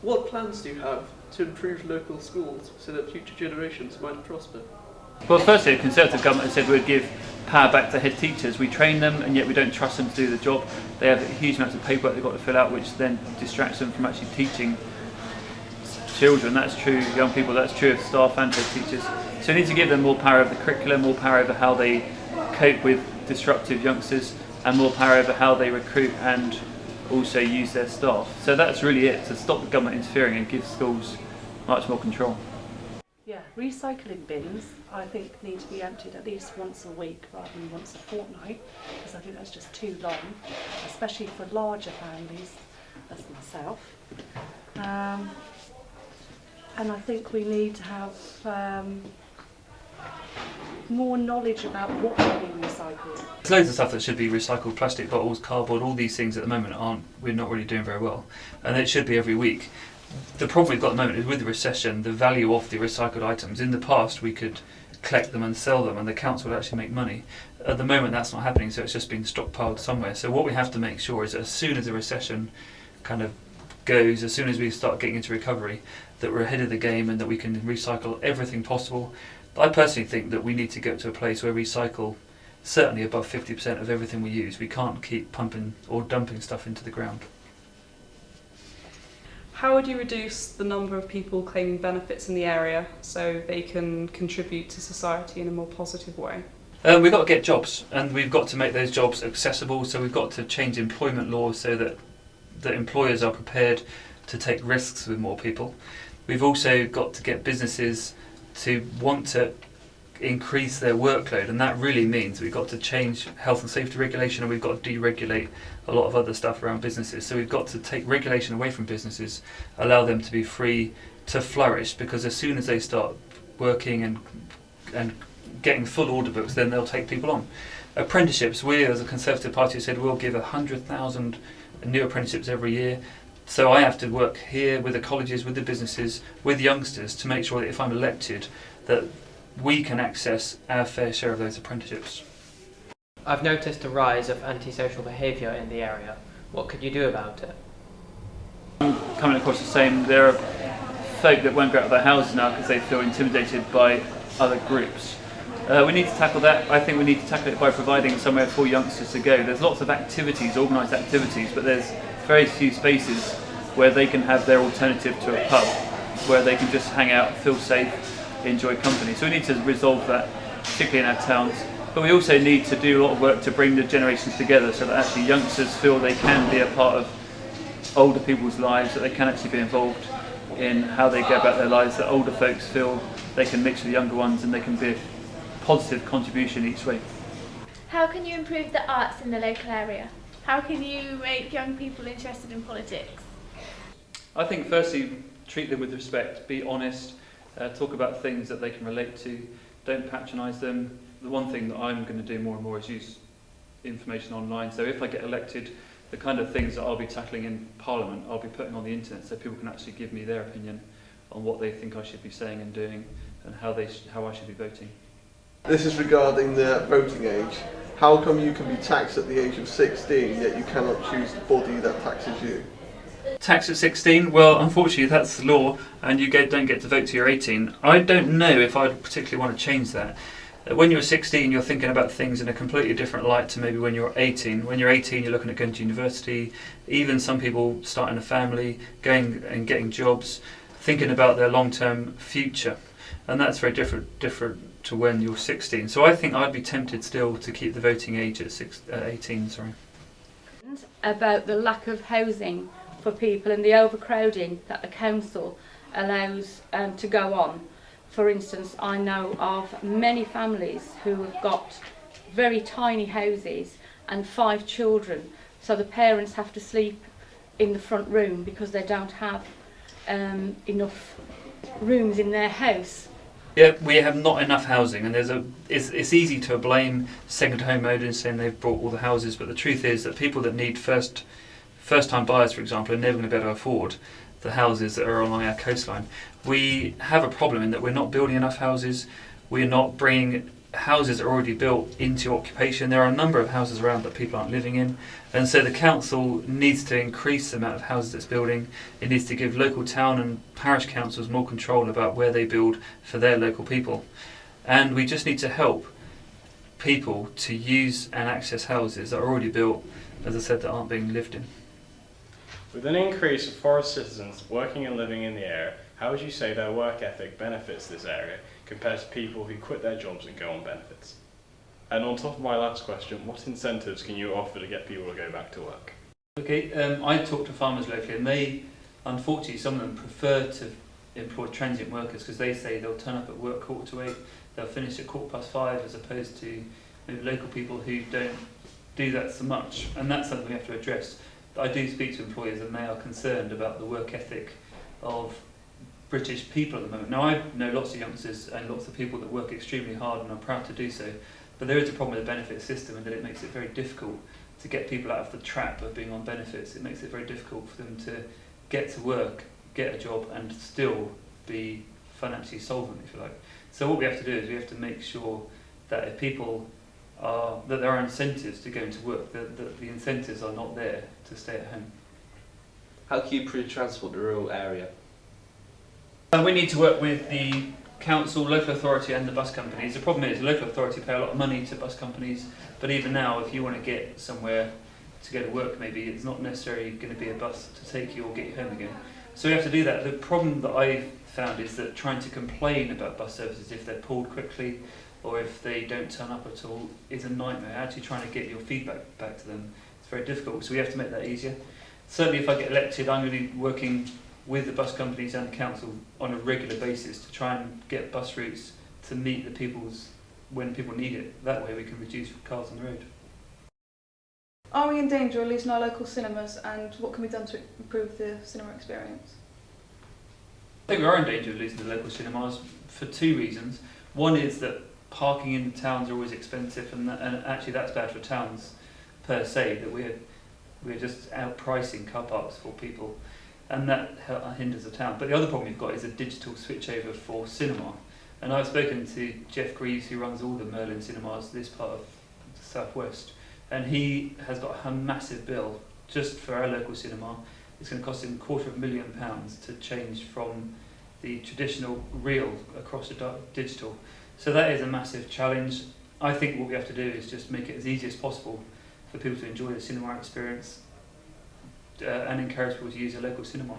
What plans do you have to improve local schools so that future generations might prosper? Well, firstly, the Conservative government said we'd give power back to head teachers. We train them, and yet we don't trust them to do the job. They have huge amounts of paperwork they've got to fill out, which then distracts them from actually teaching children. That's true, young people, that's true of staff and head teachers. So we need to give them more power over the curriculum, more power over how they cope with disruptive youngsters, and more power over how they recruit and also use their staff. So that's really it, to stop the government interfering and give schools much more control. Yeah, recycling bins I think need to be emptied at least once a week rather than once a fortnight, because I think that's just too long, especially for larger families as myself. And I think we need to have more knowledge about what can be recycled. There's loads of stuff that should be recycled: plastic bottles, cardboard, all these things at the moment we're not really doing very well, and it should be every week. The problem we've got at the moment is with the recession, the value of the recycled items. In the past we could collect them and sell them and the council would actually make money. At the moment that's not happening, so it's just been stockpiled somewhere. So what we have to make sure is that as soon as the recession kind of goes, as soon as we start getting into recovery, that we're ahead of the game and that we can recycle everything possible. I personally think that we need to get to a place where we recycle certainly above 50% of everything we use. We can't keep pumping or dumping stuff into the ground. How would you reduce the number of people claiming benefits in the area so they can contribute to society in a more positive way? We've got to get jobs, and we've got to make those jobs accessible, so we've got to change employment laws so that employers are prepared to take risks with more people. We've also got to get businesses to want to increase their workload, and that really means we've got to change health and safety regulation, and we've got to deregulate a lot of other stuff around businesses. So we've got to take regulation away from businesses, allow them to be free to flourish, because as soon as they start working and getting full order books, then they'll take people on. Apprenticeships, we as a Conservative Party said we'll give 100,000 new apprenticeships every year. So I have to work here with the colleges, with the businesses, with youngsters to make sure that if I'm elected, that we can access our fair share of those apprenticeships. I've noticed a rise of antisocial behaviour in the area. What could you do about it? Coming across the same, there are folk that won't go out of their houses now because they feel intimidated by other groups. We need to tackle that. I think we need to tackle it by providing somewhere for youngsters to go. There's lots of activities, organised activities, but there's very few spaces where they can have their alternative to a pub, where they can just hang out, feel safe, enjoy company. So we need to resolve that, particularly in our towns. But we also need to do a lot of work to bring the generations together so that actually youngsters feel they can be a part of older people's lives, that they can actually be involved in how they go about their lives, that older folks feel they can mix with younger ones and they can be a positive contribution each way. How can you improve the arts in the local area? How can you make young people interested in politics? I think firstly, treat them with respect, be honest, talk about things that they can relate to, don't patronise them. The one thing that I'm going to do more and more is use information online. So if I get elected, the kind of things that I'll be tackling in Parliament, I'll be putting on the internet so people can actually give me their opinion on what they think I should be saying and doing and how I should be voting. This is regarding the voting age. How come you can be taxed at the age of 16 yet you cannot choose the body that taxes you? Tax at 16? Well, unfortunately that's the law, and you don't get to vote till you're 18. I don't know if I'd particularly want to change that. When you're 16, you're thinking about things in a completely different light to maybe when you're 18. When you're 18, you're looking at going to university, even some people starting a family, going and getting jobs, thinking about their long-term future. And that's very different to when you're 16. So I think I'd be tempted still to keep the voting age at 18. About the lack of housing for people and the overcrowding that the council allows to go on. For instance, I know of many families who have got very tiny houses and 5 children, so the parents have to sleep in the front room because they don't have enough rooms in their house. Yeah, we have not enough housing, and it's easy to blame second home owners saying they've bought all the houses, but the truth is that people that need first time buyers, for example, are never going to be able to afford the houses that are along our coastline. We have a problem in that we're not building enough houses, we're not bringing houses are already built into occupation. There are a number of houses around that people aren't living in, and so the council needs to increase the amount of houses it's building. It needs to give local town and parish councils more control about where they build for their local people. And we just need to help people to use and access houses that are already built, as I said, that aren't being lived in. With an increase of forest citizens working and living in the area, how would you say their work ethic benefits this area compared to people who quit their jobs and go on benefits? And on top of my last question, what incentives can you offer to get people to go back to work? Okay, I talked to farmers locally, and they, unfortunately, some of them prefer to employ transient workers because they say they'll turn up at work 7:45, they'll finish at 5:15, as opposed to maybe local people who don't do that so much, and that's something we have to address. I do speak to employers and they are concerned about the work ethic of British people at the moment. Now, I know lots of youngsters and lots of people that work extremely hard and are proud to do so, but there is a problem with the benefit system, and that it makes it very difficult to get people out of the trap of being on benefits. It makes it very difficult for them to get to work, get a job, and still be financially solvent, if you like. So what we have to do is we have to make sure that if people that there are incentives to go into work, that the incentives are not there to stay at home. How can you improve transport in the rural area? We need to work with the council, local authority and the bus companies. The problem is the local authority pay a lot of money to bus companies, but even now if you want to get somewhere to go to work, maybe it's not necessarily going to be a bus to take you or get you home again. So we have to do that. The problem that I've found is that trying to complain about bus services if they're pulled quickly or if they don't turn up at all is a nightmare. Actually trying to get your feedback back to them, it's very difficult, so we have to make that easier. Certainly if I get elected, I'm going to be working with the bus companies and the council on a regular basis to try and get bus routes to meet the people's when people need it. That way we can reduce cars on the road. Are we in danger of losing our local cinemas, and what can be done to improve the cinema experience? I think we are in danger of losing the local cinemas for two reasons. One is that parking in towns are always expensive, and actually that's bad for towns per se, that we're just outpricing car parks for people, and that hinders the town. But the other problem you've got is a digital switchover for cinema. And I've spoken to Jeff Greaves, who runs all the Merlin cinemas, this part of the southwest, and he has got a massive bill just for our local cinema. It's going to cost him £250,000 to change from the traditional reel across to digital. So that is a massive challenge. I think what we have to do is just make it as easy as possible for people to enjoy the cinema experience and encourage people to use a local cinema.